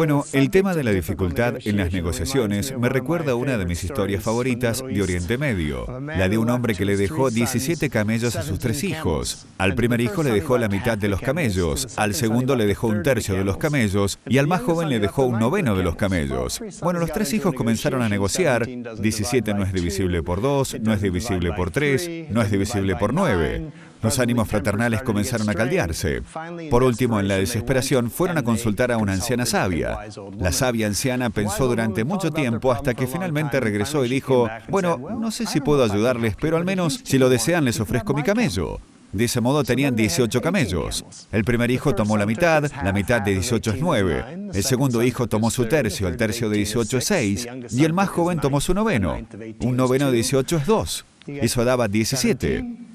Bueno, el tema de la dificultad en las negociaciones me recuerda a una de mis historias favoritas de Oriente Medio, la de un hombre que le dejó 17 camellos a sus 3 hijos. Al primer hijo le dejó la mitad de los camellos, al segundo le dejó un tercio de los camellos y al más joven le dejó un noveno de los camellos. Bueno, los 3 hijos comenzaron a negociar. 17 no es divisible por 2, no es divisible por 3, no es divisible por 9. Los ánimos fraternales comenzaron a caldearse. Por último, en la desesperación, fueron a consultar a una anciana sabia. La sabia anciana pensó durante mucho tiempo hasta que finalmente regresó y dijo, bueno, no sé si puedo ayudarles, pero al menos, si lo desean, les ofrezco mi camello. De ese modo tenían 18 camellos. El primer hijo tomó la mitad de 18 es 9. El segundo hijo tomó su tercio, el tercio de 18 es 6. Y el más joven tomó su noveno. Un noveno de 18 es 2. Eso daba 17.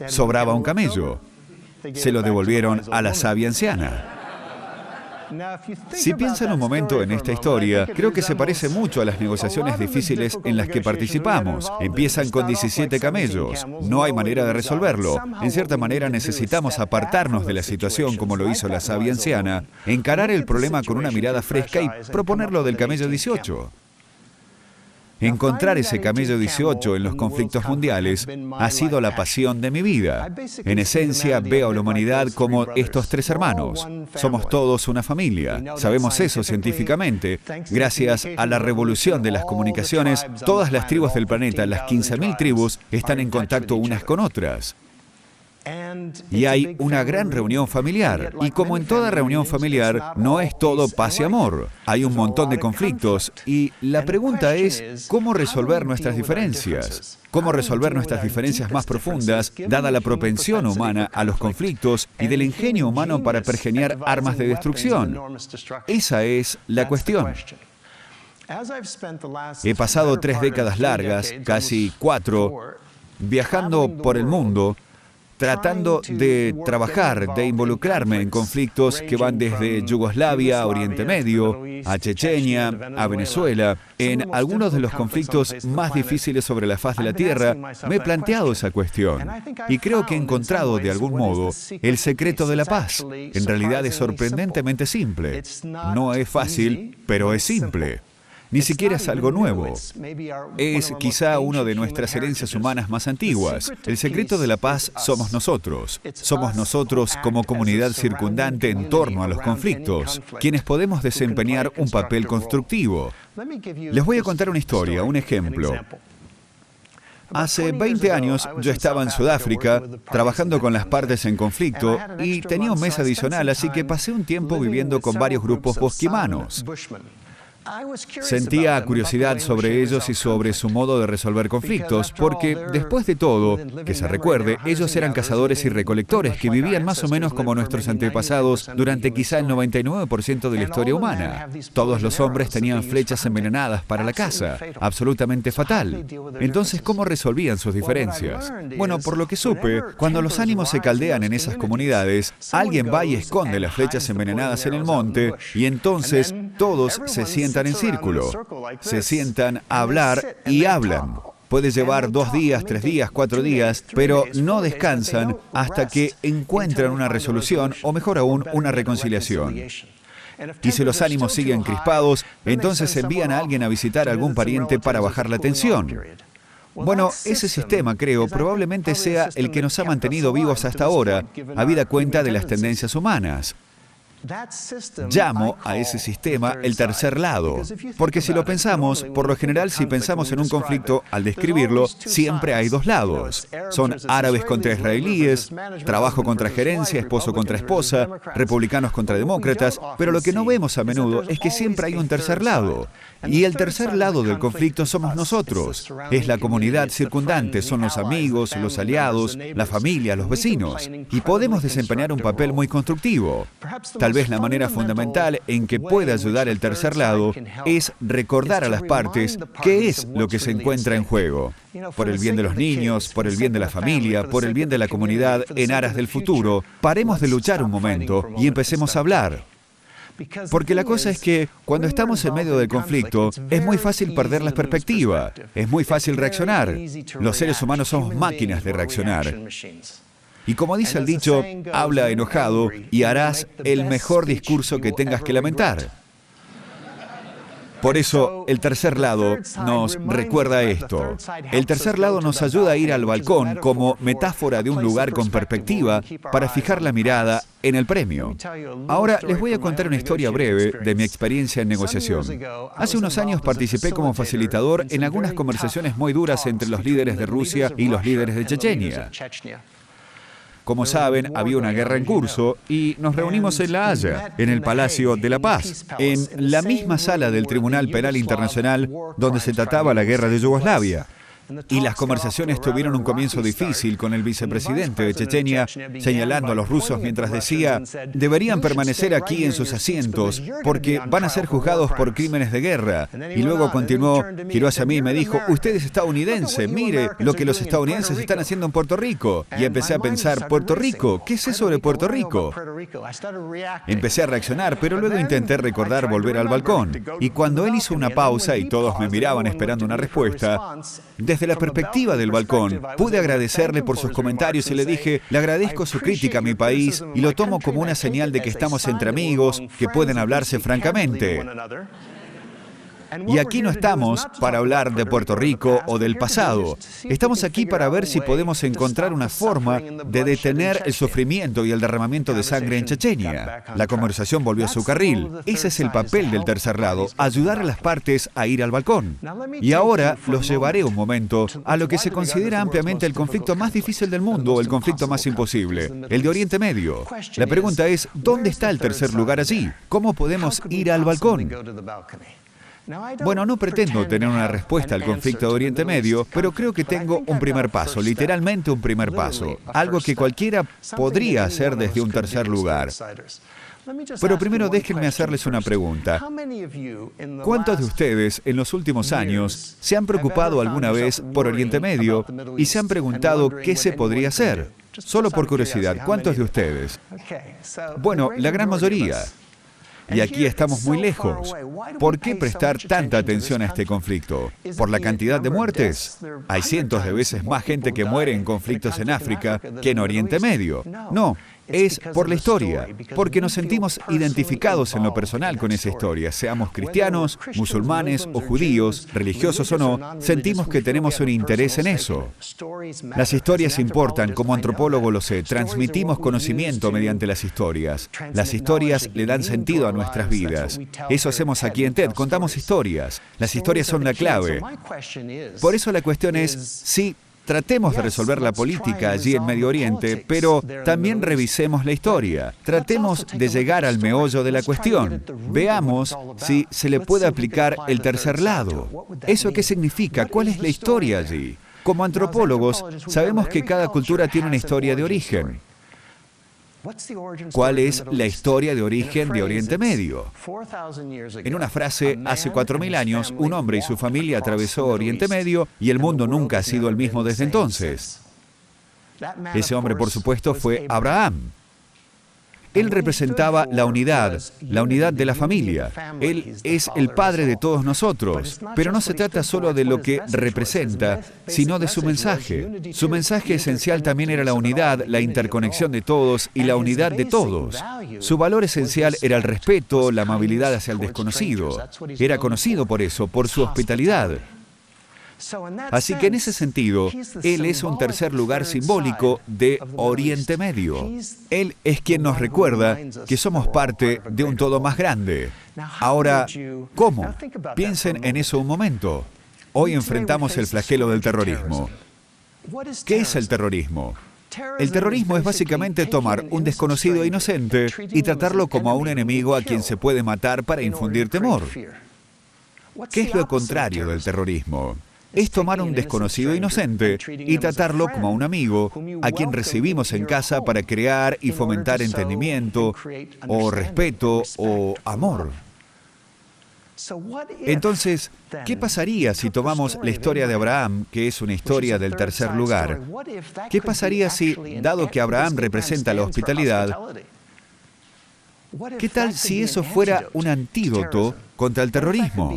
Sobraba un camello. Se lo devolvieron a la sabia anciana. Si piensan un momento en esta historia, creo que se parece mucho a las negociaciones difíciles en las que participamos. Empiezan con 17 camellos. No hay manera de resolverlo. En cierta manera necesitamos apartarnos de la situación como lo hizo la sabia anciana, encarar el problema con una mirada fresca y proponerlo del camello 18. Encontrar ese camello 18 en los conflictos mundiales ha sido la pasión de mi vida. En esencia, veo a la humanidad como estos 3 hermanos. Somos todos una familia. Sabemos eso científicamente. Gracias a la revolución de las comunicaciones, todas las tribus del planeta, las 15.000 tribus, están en contacto unas con otras. Y hay una gran reunión familiar. Y como en toda reunión familiar, no es todo paz y amor. Hay un montón de conflictos. Y la pregunta es, ¿cómo resolver nuestras diferencias? ¿Cómo resolver nuestras diferencias más profundas, dada la propensión humana a los conflictos y del ingenio humano para pergeniar armas de destrucción? Esa es la cuestión. He pasado 3 décadas largas, casi 4, viajando por el mundo, tratando de trabajar, de involucrarme en conflictos que van desde Yugoslavia a Oriente Medio, a Chechenia, a Venezuela. En algunos de los conflictos más difíciles sobre la faz de la Tierra, me he planteado esa cuestión. Y creo que he encontrado, de algún modo, el secreto de la paz. En realidad es sorprendentemente simple. No es fácil, pero es simple. Ni siquiera es algo nuevo. Es quizá una de nuestras herencias humanas más antiguas. El secreto de la paz somos nosotros. Somos nosotros como comunidad circundante en torno a los conflictos, quienes podemos desempeñar un papel constructivo. Les voy a contar una historia, un ejemplo. Hace 20 años yo estaba en Sudáfrica trabajando con las partes en conflicto y tenía un mes adicional, así que pasé un tiempo viviendo con varios grupos bosquimanos. Sentía curiosidad sobre ellos y sobre su modo de resolver conflictos, porque, después de todo, que se recuerde, ellos eran cazadores y recolectores que vivían más o menos como nuestros antepasados durante quizá el 99% de la historia humana. Todos los hombres tenían flechas envenenadas para la caza, absolutamente fatal. Entonces, ¿cómo resolvían sus diferencias? Bueno, por lo que supe, cuando los ánimos se caldean en esas comunidades, alguien va y esconde las flechas envenenadas en el monte, y entonces todos se sientan en círculo, se sientan a hablar y hablan. Puede llevar 2 días, 3 días, 4 días, pero no descansan hasta que encuentran una resolución o, mejor aún, una reconciliación. Y si los ánimos siguen crispados, entonces envían a alguien a visitar a algún pariente para bajar la tensión. Bueno, ese sistema, creo, probablemente sea el que nos ha mantenido vivos hasta ahora, habida cuenta de las tendencias humanas. Llamo a ese sistema el tercer lado, porque si lo pensamos, por lo general si pensamos en un conflicto, al describirlo, siempre hay 2 lados. Son árabes contra israelíes, trabajo contra gerencia, esposo contra esposa, republicanos contra demócratas, pero lo que no vemos a menudo es que siempre hay un tercer lado. Y el tercer lado del conflicto somos nosotros. Es la comunidad circundante, son los amigos, los aliados, la familia, los vecinos. Y podemos desempeñar un papel muy constructivo. Tal vez la manera fundamental en que puede ayudar el tercer lado es recordar a las partes qué es lo que se encuentra en juego. Por el bien de los niños, por el bien de la familia, por el bien de la comunidad, en aras del futuro, paremos de luchar un momento y empecemos a hablar. Porque la cosa es que cuando estamos en medio del conflicto, es muy fácil perder la perspectiva, es muy fácil reaccionar. Los seres humanos somos máquinas de reaccionar. Y como dice el dicho, habla enojado y harás el mejor discurso que tengas que lamentar. Por eso, el tercer lado nos recuerda esto. El tercer lado nos ayuda a ir al balcón como metáfora de un lugar con perspectiva para fijar la mirada en el premio. Ahora les voy a contar una historia breve de mi experiencia en negociación. Hace unos años participé como facilitador en algunas conversaciones muy duras entre los líderes de Rusia y los líderes de Chechenia. Como saben, había una guerra en curso y nos reunimos en La Haya, en el Palacio de la Paz, en la misma sala del Tribunal Penal Internacional donde se trataba la guerra de Yugoslavia. Y las conversaciones tuvieron un comienzo difícil con el vicepresidente de Chechenia señalando a los rusos mientras decía: deberían permanecer aquí en sus asientos porque van a ser juzgados por crímenes de guerra. Y luego continuó, giró hacia mí y me dijo: usted es estadounidense, mire lo que los estadounidenses están haciendo en Puerto Rico. Y empecé a pensar: ¿Puerto Rico? ¿Qué es eso de Puerto Rico? Empecé a reaccionar, pero luego intenté recordar volver al balcón. Y cuando él hizo una pausa y todos me miraban esperando una respuesta, desde la perspectiva del balcón, pude agradecerle por sus comentarios y le dije: le agradezco su crítica a mi país y lo tomo como una señal de que estamos entre amigos, que pueden hablarse francamente. Y aquí no estamos para hablar de Puerto Rico o del pasado. Estamos aquí para ver si podemos encontrar una forma de detener el sufrimiento y el derramamiento de sangre en Chechenia. La conversación volvió a su carril. Ese es el papel del tercer lado, ayudar a las partes a ir al balcón. Y ahora los llevaré un momento a lo que se considera ampliamente el conflicto más difícil del mundo, o el conflicto más imposible, el de Oriente Medio. La pregunta es: ¿dónde está el tercer lugar allí? ¿Cómo podemos ir al balcón? Bueno, no pretendo tener una respuesta al conflicto de Oriente Medio, pero creo que tengo un primer paso, literalmente un primer paso, algo que cualquiera podría hacer desde un tercer lugar. Pero primero déjenme hacerles una pregunta. ¿Cuántos de ustedes en los últimos años se han preocupado alguna vez por Oriente Medio y se han preguntado qué se podría hacer? Solo por curiosidad, ¿cuántos de ustedes? Bueno, la gran mayoría. Y aquí estamos muy lejos. ¿Por qué prestar tanta atención a este conflicto? ¿Por la cantidad de muertes? Hay cientos de veces más gente que muere en conflictos en África que en Oriente Medio. No, es por la historia, porque nos sentimos identificados en lo personal con esa historia. Seamos cristianos, musulmanes o judíos, religiosos o no, sentimos que tenemos un interés en eso. Las historias importan, como antropólogo lo sé, transmitimos conocimiento mediante las historias. Las historias le dan sentido a nuestras vidas. Eso hacemos aquí en TED, contamos historias. Las historias son la clave. Por eso la cuestión es, sí, tratemos de resolver la política allí en Medio Oriente, pero también revisemos la historia. Tratemos de llegar al meollo de la cuestión. Veamos si se le puede aplicar el tercer lado. ¿Eso qué significa? ¿Cuál es la historia allí? Como antropólogos, sabemos que cada cultura tiene una historia de origen. ¿Cuál es la historia de origen de Oriente Medio? En una frase, hace 4.000 años, un hombre y su familia atravesó Oriente Medio y el mundo nunca ha sido el mismo desde entonces. Ese hombre, por supuesto, fue Abraham. Él representaba la unidad de la familia. Él es el padre de todos nosotros. Pero no se trata solo de lo que representa, sino de su mensaje. Su mensaje esencial también era la unidad, la interconexión de todos y la unidad de todos. Su valor esencial era el respeto, la amabilidad hacia el desconocido. Era conocido por eso, por su hospitalidad. Así que en ese sentido, Él es un tercer lugar simbólico de Oriente Medio. Él es quien nos recuerda que somos parte de un todo más grande. Ahora, ¿cómo? Piensen en eso un momento. Hoy enfrentamos el flagelo del terrorismo. ¿Qué es el terrorismo? El terrorismo es básicamente tomar un desconocido inocente y tratarlo como a un enemigo a quien se puede matar para infundir temor. ¿Qué es lo contrario del terrorismo? Es tomar un desconocido inocente y tratarlo como a un amigo a quien recibimos en casa para crear y fomentar entendimiento, o respeto, o amor. Entonces, ¿qué pasaría si tomamos la historia de Abraham, que es una historia del tercer lugar? ¿Qué pasaría si, dado que Abraham representa la hospitalidad, ¿Qué tal si eso fuera un antídoto contra el terrorismo?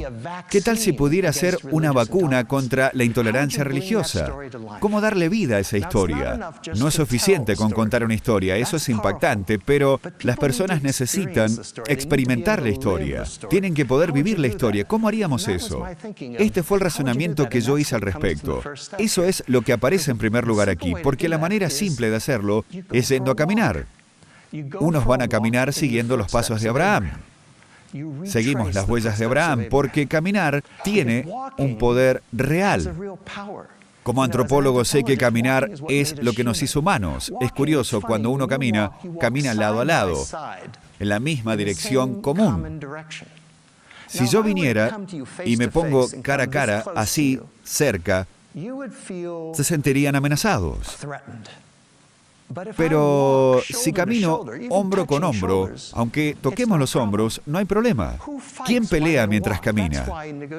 ¿Qué tal si pudiera ser una vacuna contra la intolerancia religiosa? ¿Cómo darle vida a esa historia? No es suficiente con contar una historia, eso es impactante, pero las personas necesitan experimentar la historia. Tienen que poder vivir la historia. ¿Cómo haríamos eso? Este fue el razonamiento que yo hice al respecto. Eso es lo que aparece en primer lugar aquí, porque la manera simple de hacerlo es yendo a caminar. Unos van a caminar siguiendo los pasos de Abraham. Seguimos las huellas de Abraham porque caminar tiene un poder real. Como antropólogo sé que caminar es lo que nos hizo humanos. Es curioso, cuando uno camina, camina lado a lado, en la misma dirección común. Si yo viniera y me pongo cara a cara, así, cerca, se sentirían amenazados. Pero si camino hombro con hombro, aunque toquemos los hombros, no hay problema. ¿Quién pelea mientras camina?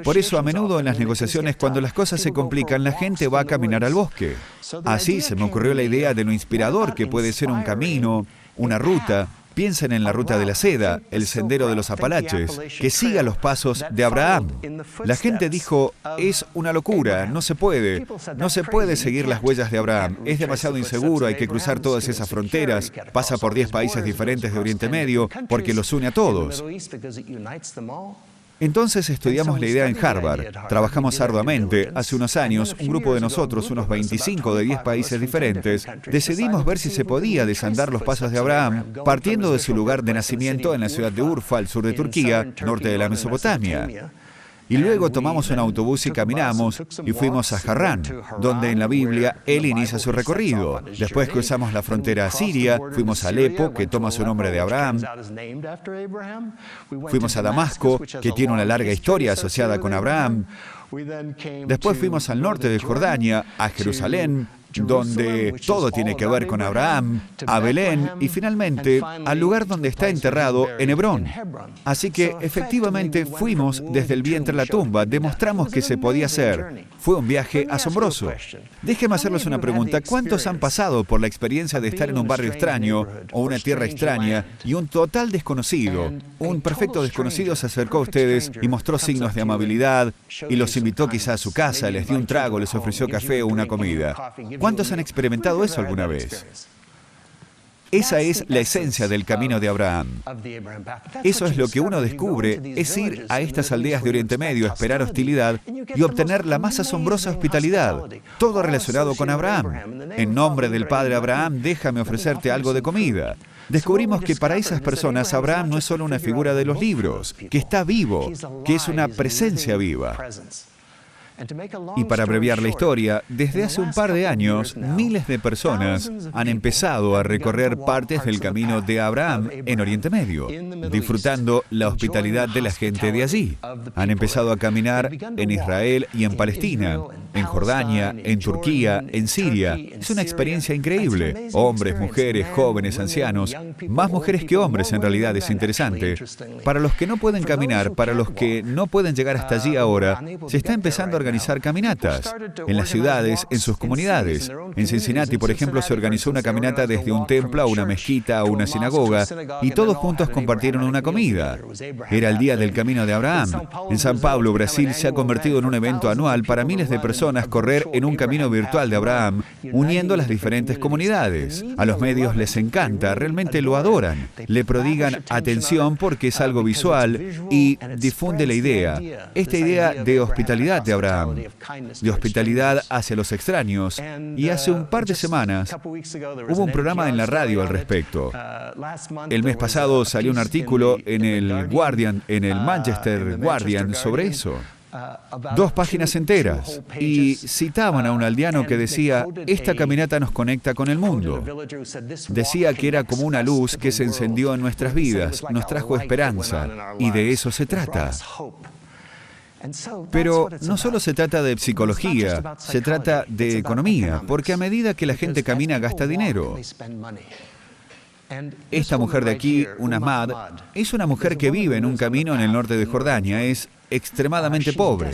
Por eso a menudo en las negociaciones, cuando las cosas se complican, la gente va a caminar al bosque. Así se me ocurrió la idea de lo inspirador que puede ser un camino, una ruta. Piensen en la ruta de la seda, el sendero de los Apalaches, que siga los pasos de Abraham. La gente dijo, es una locura, no se puede seguir las huellas de Abraham, es demasiado inseguro, hay que cruzar todas esas fronteras, pasa por 10 países diferentes de Oriente Medio, porque los une a todos. Entonces estudiamos la idea en Harvard, trabajamos arduamente. Hace unos años, un grupo de nosotros, unos 25 de 10 países diferentes, decidimos ver si se podía desandar los pasos de Abraham, partiendo de su lugar de nacimiento en la ciudad de Urfa, al sur de Turquía, norte de la Mesopotamia. Y luego tomamos un autobús y caminamos y fuimos a Harrán, donde en la Biblia él inicia su recorrido. Después cruzamos la frontera a Siria, fuimos a Alepo, que toma su nombre de Abraham. Fuimos a Damasco, que tiene una larga historia asociada con Abraham. Después fuimos al norte de Jordania, a Jerusalén, donde todo tiene que ver con Abraham, a Belén y finalmente al lugar donde está enterrado, en Hebrón. Así que efectivamente fuimos desde el vientre a la tumba, demostramos que se podía hacer. Fue un viaje asombroso. Déjenme hacerles una pregunta. ¿Cuántos han pasado por la experiencia de estar en un barrio extraño o una tierra extraña y un total desconocido, un perfecto desconocido se acercó a ustedes y mostró signos de amabilidad y los invitó quizá a su casa, les dio un trago, les ofreció café o una comida? ¿Cuántos han experimentado eso alguna vez? Esa es la esencia del camino de Abraham. Eso es lo que uno descubre, es ir a estas aldeas de Oriente Medio, esperar hostilidad y obtener la más asombrosa hospitalidad. Todo relacionado con Abraham. En nombre del padre Abraham, déjame ofrecerte algo de comida. Descubrimos que para esas personas Abraham no es solo una figura de los libros, que está vivo, que es una presencia viva. Y para abreviar la historia, desde hace un par de años, miles de personas han empezado a recorrer partes del camino de Abraham en Oriente Medio, disfrutando la hospitalidad de la gente de allí. Han empezado a caminar en Israel y en Palestina, en Jordania, en Turquía, en Siria. Es una experiencia increíble. Hombres, mujeres, jóvenes, ancianos, más mujeres que hombres en realidad, es interesante. Para los que no pueden caminar, para los que no pueden llegar hasta allí ahora, se está empezando a organizar caminatas en las ciudades, en sus comunidades. En Cincinnati, por ejemplo, se organizó una caminata desde un templo a una mezquita a una sinagoga y todos juntos compartieron una comida. Era el día del camino de Abraham. En São Paulo, Brasil, se ha convertido en un evento anual para miles de personas correr en un camino virtual de Abraham, uniendo las diferentes comunidades. A los medios les encanta, realmente lo adoran. Le prodigan atención porque es algo visual y difunde la idea, esta idea de hospitalidad de Abraham, de hospitalidad hacia los extraños. Y hace un par de semanas hubo un programa en la radio al respecto. El mes pasado salió un artículo en el Guardian, en el Manchester Guardian, sobre eso. 2 páginas enteras. Y citaban a un aldeano que decía, esta caminata nos conecta con el mundo. Decía que era como una luz que se encendió en nuestras vidas, nos trajo esperanza. Y de eso se trata. Pero no solo se trata de psicología, se trata de economía, porque a medida que la gente camina gasta dinero. Esta mujer de aquí, una Mad, es una mujer que vive en un camino en el norte de Jordania, es extremadamente pobre.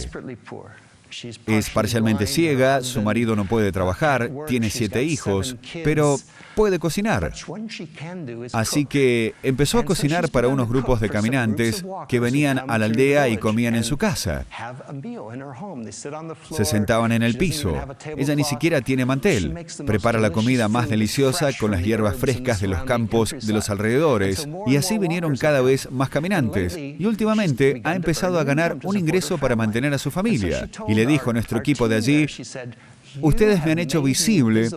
Es parcialmente ciega, su marido no puede trabajar, tiene 7 hijos, pero puede cocinar. Así que empezó a cocinar para unos grupos de caminantes que venían a la aldea y comían en su casa. Se sentaban en el piso. Ella ni siquiera tiene mantel. Prepara la comida más deliciosa con las hierbas frescas de los campos de los alrededores. Y así vinieron cada vez más caminantes. Y últimamente ha empezado a ganar un ingreso para mantener a su familia. Y le dijo a nuestro equipo de allí: ustedes me han hecho visible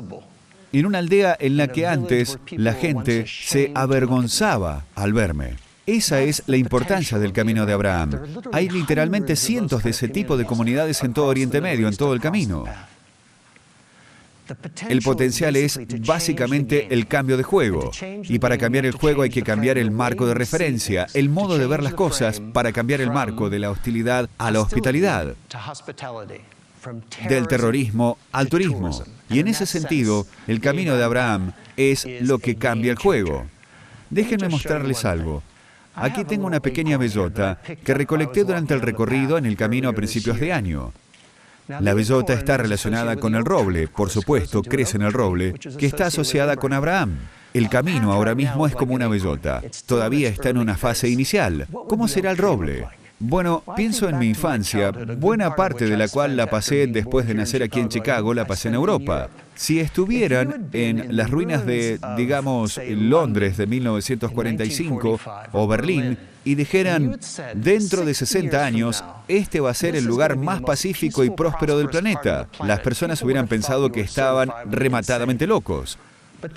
en una aldea en la que antes la gente se avergonzaba al verme. Esa es la importancia del camino de Abraham. Hay literalmente cientos de ese tipo de comunidades en todo Oriente Medio, en todo el camino. El potencial es básicamente el cambio de juego. Y para cambiar el juego hay que cambiar el marco de referencia, el modo de ver las cosas, para cambiar el marco de la hostilidad a la hospitalidad, del terrorismo al turismo. Y en ese sentido, el camino de Abraham es lo que cambia el juego. Déjenme mostrarles algo. Aquí tengo una pequeña bellota que recolecté durante el recorrido en el camino a principios de año. La bellota está relacionada con el roble, por supuesto, crece en el roble, que está asociada con Abraham. El camino ahora mismo es como una bellota. Todavía está en una fase inicial. ¿Cómo será el roble? Bueno, pienso en mi infancia, buena parte de la cual la pasé después de nacer aquí en Chicago, la pasé en Europa. Si estuvieran en las ruinas de, digamos, Londres de 1945 o Berlín y dijeran, dentro de 60 años, este va a ser el lugar más pacífico y próspero del planeta, las personas hubieran pensado que estaban rematadamente locos.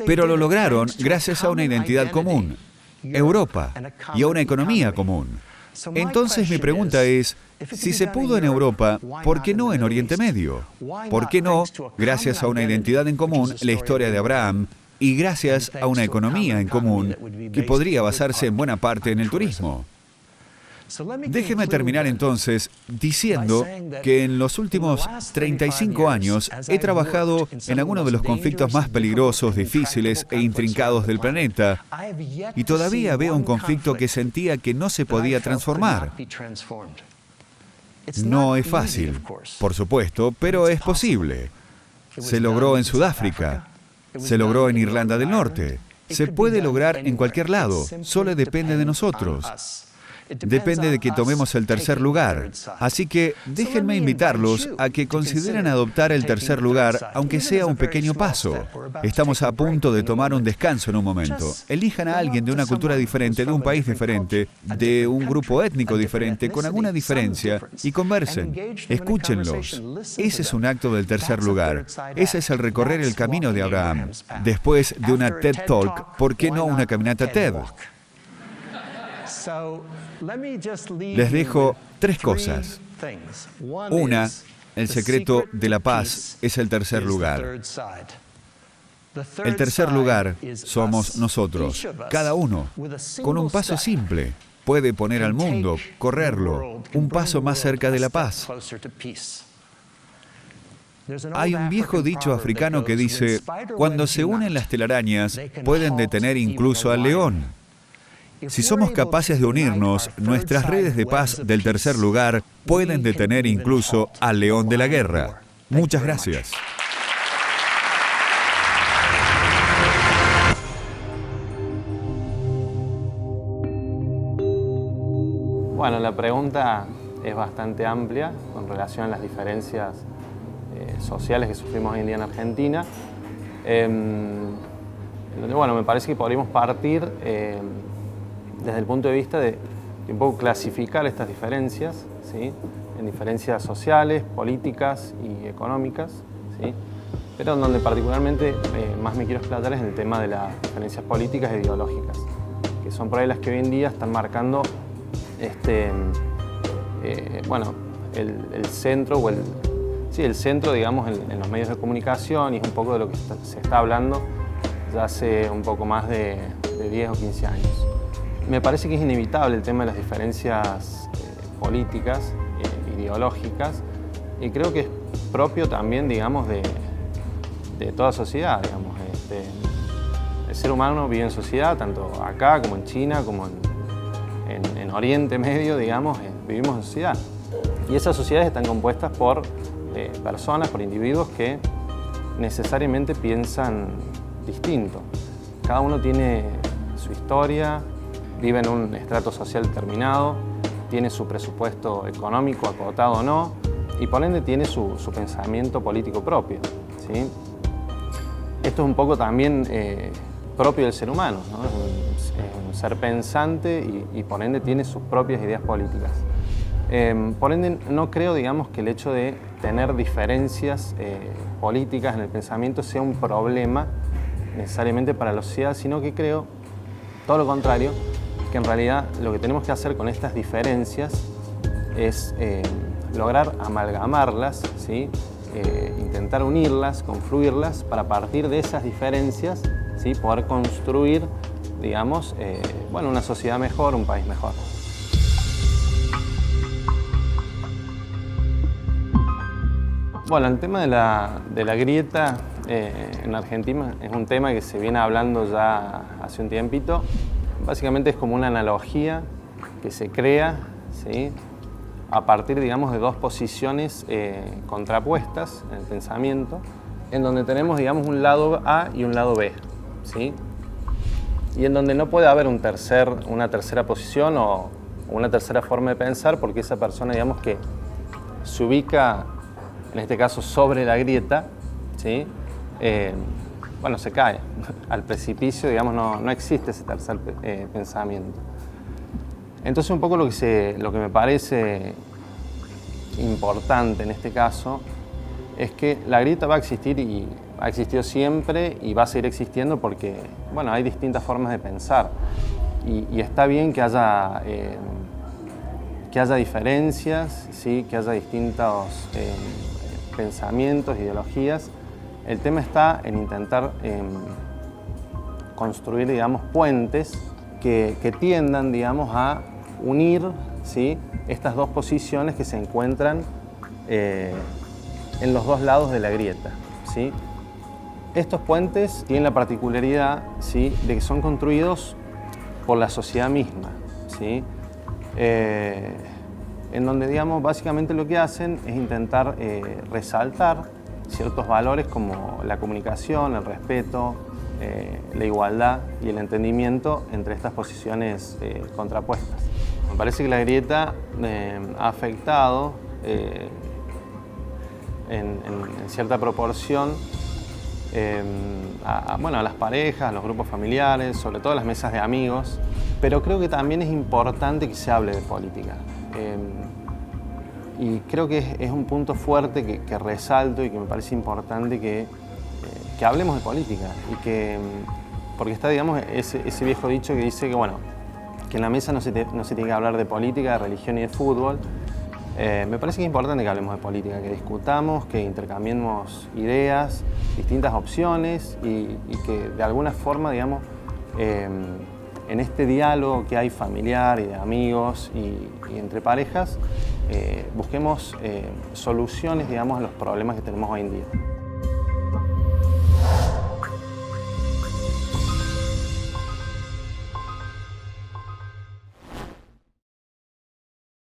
Pero lo lograron gracias a una identidad común, Europa, y a una economía común. Entonces mi pregunta es, si se pudo en Europa, ¿por qué no en Oriente Medio? ¿Por qué no, gracias a una identidad en común, la historia de Abraham, y gracias a una economía en común que podría basarse en buena parte en el turismo? Déjeme terminar entonces diciendo que en los últimos 35 años he trabajado en algunos de los conflictos más peligrosos, difíciles e intrincados del planeta, y todavía veo un conflicto que sentía que no se podía transformar. No es fácil, por supuesto, pero es posible. Se logró en Sudáfrica, se logró en Irlanda del Norte, se puede lograr en cualquier lado, solo depende de nosotros. Depende de que tomemos el tercer lugar. Así que déjenme invitarlos a que consideren adoptar el tercer lugar, aunque sea un pequeño paso. Estamos a punto de tomar un descanso en un momento. Elijan a alguien de una cultura diferente, de un país diferente, de un grupo étnico diferente, con alguna diferencia, y conversen. Escúchenlos. Ese es un acto del tercer lugar. Ese es el recorrer el camino de Abraham. Después de una TED Talk, ¿por qué no una caminata TED? Les dejo 3 cosas. Una, el secreto de la paz es el tercer lugar. El tercer lugar somos nosotros, cada uno, con un paso simple. Puede poner al mundo, correrlo, un paso más cerca de la paz. Hay un viejo dicho africano que dice, cuando se unen las telarañas, pueden detener incluso al león. Si somos capaces de unirnos, nuestras redes de paz del tercer lugar pueden detener incluso al león de la guerra. Muchas gracias. Bueno, la pregunta es bastante amplia con relación a las diferencias sociales que sufrimos hoy en día en Argentina. Bueno, me parece que podríamos partir desde el punto de vista de un poco clasificar estas diferencias, ¿sí?, en diferencias sociales, políticas y económicas, ¿sí?, pero en donde particularmente más me quiero explotar es en el tema de las diferencias políticas e ideológicas, que son por ahí las que hoy en día están marcando bueno, el centro, o el centro, digamos, en los medios de comunicación, y es un poco de lo que se está hablando ya hace un poco más de 10 o 15 años. Me parece que es inevitable el tema de las diferencias políticas, ideológicas, y creo que es propio también, digamos, de toda sociedad, digamos. El ser humano vive en sociedad, tanto acá como en China, como en Oriente Medio, digamos, vivimos en sociedad. Y esas sociedades están compuestas por personas, por individuos que necesariamente piensan distinto. Cada uno tiene su historia, vive en un estrato social determinado, tiene su presupuesto económico acotado o no, y por ende tiene su pensamiento político propio, ¿sí? Esto es un poco también propio del ser humano, ¿no? Es un ser pensante y por ende tiene sus propias ideas políticas. Por ende, no creo, digamos, que el hecho de tener diferencias políticas en el pensamiento sea un problema necesariamente para la sociedad, sino que creo, todo lo contrario, que en realidad lo que tenemos que hacer con estas diferencias es lograr amalgamarlas, ¿sí? Intentar unirlas, confluirlas, para partir de esas diferencias, ¿sí? Poder construir, digamos, bueno, una sociedad mejor, un país mejor. Bueno, el tema de la grieta en Argentina es un tema que se viene hablando ya hace un tiempito. Básicamente es como una analogía que se crea, ¿sí? A partir, digamos, de dos posiciones contrapuestas en el pensamiento, en donde tenemos, digamos, un lado A y un lado B, ¿sí? Y en donde no puede haber una tercera posición o una tercera forma de pensar, porque esa persona, digamos, que se ubica, en este caso, sobre la grieta, ¿sí? Bueno, se cae al precipicio, digamos, no existe ese tercer pensamiento. Entonces, un poco lo que me parece importante en este caso es que la grieta va a existir y ha existido siempre y va a seguir existiendo porque, bueno, hay distintas formas de pensar y está bien que haya diferencias, ¿sí? Que haya distintos pensamientos, ideologías. El tema está en intentar construir, digamos, puentes que tiendan, digamos, a unir, ¿sí? Estas dos posiciones que se encuentran en los dos lados de la grieta, ¿sí? Estos puentes tienen la particularidad, ¿sí? De que son construidos por la sociedad misma, ¿sí? En donde, digamos, básicamente lo que hacen es intentar resaltar ciertos valores como la comunicación, el respeto, la igualdad y el entendimiento entre estas posiciones contrapuestas. Me parece que la grieta ha afectado en cierta proporción a las parejas, a los grupos familiares, sobre todo a las mesas de amigos, pero creo que también es importante que se hable de política. Y creo que es un punto fuerte que resalto y que me parece importante que hablemos de política. Porque está, digamos, ese viejo dicho que dice que, bueno, que en la mesa no se tiene que hablar de política, de religión y de fútbol. Me parece que es importante que hablemos de política, que discutamos, que intercambiemos ideas, distintas opciones y que de alguna forma, digamos, en este diálogo que hay familiar y de amigos y entre parejas, busquemos soluciones, digamos, a los problemas que tenemos hoy en día.